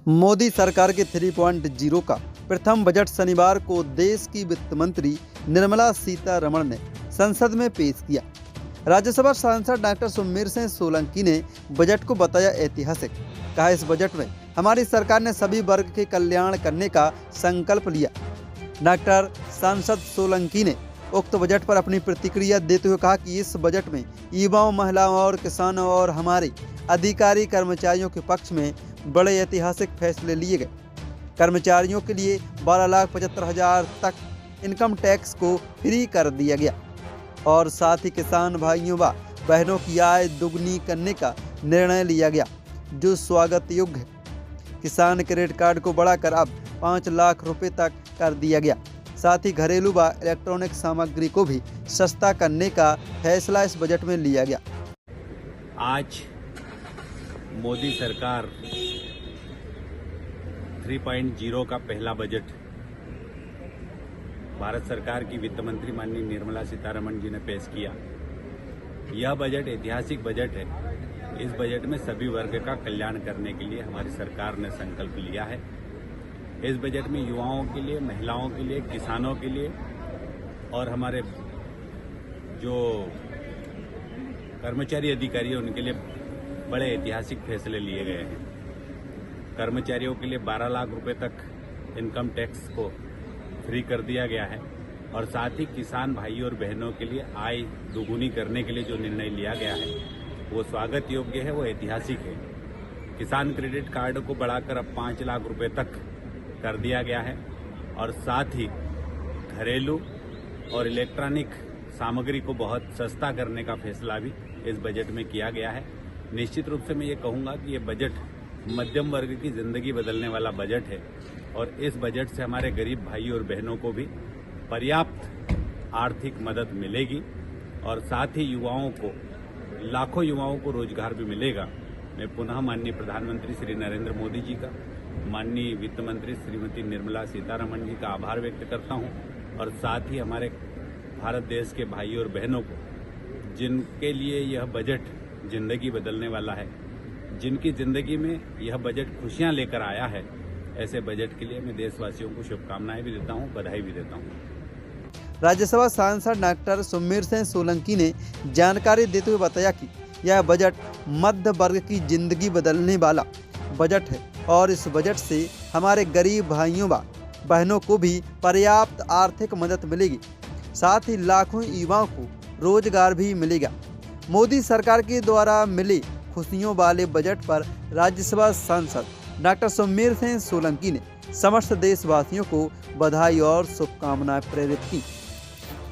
मोदी सरकार के 3.0 का प्रथम बजट शनिवार को देश की वित्त मंत्री निर्मला सीतारमण ने संसद में पेश किया। राज्यसभा सांसद डॉक्टर सुखबीर सिंह सोलंकी ने बजट को बताया ऐतिहासिक। कहा, इस बजट में हमारी सरकार ने सभी वर्ग के कल्याण करने का संकल्प लिया। डॉक्टर सांसद सोलंकी ने उक्त बजट पर अपनी प्रतिक्रिया देते हुए कहा कि इस बजट में युवाओं, महिलाओं और किसानों और हमारे अधिकारी कर्मचारियों के पक्ष में बड़े ऐतिहासिक फैसले लिए गए। कर्मचारियों के लिए 12,75,000 तक इनकम टैक्स को फ्री कर दिया गया और साथ ही किसान भाइयों व बहनों की आय दोगुनी करने का निर्णय लिया गया, जो स्वागत योग्य है। किसान क्रेडिट कार्ड को बढ़ाकर अब 5 लाख रुपए तक कर दिया गया। साथ ही घरेलू व इलेक्ट्रॉनिक सामग्री को भी सस्ता करने का फैसला इस बजट में लिया गया। आज मोदी सरकार 3.0 का पहला बजट भारत सरकार की वित्त मंत्री माननीय निर्मला सीतारमण जी ने पेश किया। यह बजट ऐतिहासिक बजट है। इस बजट में सभी वर्ग का कल्याण करने के लिए हमारी सरकार ने संकल्प लिया है। इस बजट में युवाओं के लिए, महिलाओं के लिए, किसानों के लिए और हमारे जो कर्मचारी अधिकारी हैं उनके लिए बड़े ऐतिहासिक फैसले लिए गए हैं। कर्मचारियों के लिए 12 लाख रुपए तक इनकम टैक्स को फ्री कर दिया गया है और साथ ही किसान भाइयों और बहनों के लिए आय दोगुनी करने के लिए जो निर्णय लिया गया है वो स्वागत योग्य है, वो ऐतिहासिक है। किसान क्रेडिट कार्ड को बढ़ाकर अब 5 लाख रुपए तक कर दिया गया है और साथ ही घरेलू और इलेक्ट्रॉनिक सामग्री को बहुत सस्ता करने का फैसला भी इस बजट में किया गया है। निश्चित रूप से मैं ये कहूँगा कि ये बजट मध्यम वर्ग की जिंदगी बदलने वाला बजट है और इस बजट से हमारे गरीब भाई और बहनों को भी पर्याप्त आर्थिक मदद मिलेगी और साथ ही युवाओं को, लाखों युवाओं को रोजगार भी मिलेगा। मैं पुनः माननीय प्रधानमंत्री श्री नरेंद्र मोदी जी का, माननीय वित्त मंत्री श्रीमती निर्मला सीतारमण जी का आभार व्यक्त करता हूं और साथ ही हमारे भारत देश के भाई और बहनों को, जिनके लिए यह बजट जिंदगी बदलने वाला है, जिनकी जिंदगी में यह बजट खुशियां लेकर आया है, ऐसे बजट के लिए मैं देशवासियों को शुभकामनाएं भी देता हूं, बधाई भी देता हूं। राज्यसभा सांसद डॉक्टर सुखबीर सिंह सोलंकी ने जानकारी देते हुए बताया कि यह बजट मध्य वर्ग की जिंदगी बदलने वाला बजट है और इस बजट से हमारे गरीब भाइयों व बहनों को भी पर्याप्त आर्थिक मदद मिलेगी। साथ ही लाखों युवाओं को रोजगार भी मिलेगा। मोदी सरकार के द्वारा मिले खुशियों वाले बजट पर राज्यसभा सांसद डॉक्टर सुखबीर सिंह सोलंकी ने समस्त देशवासियों को बधाई और शुभकामनाएं प्रेरित की।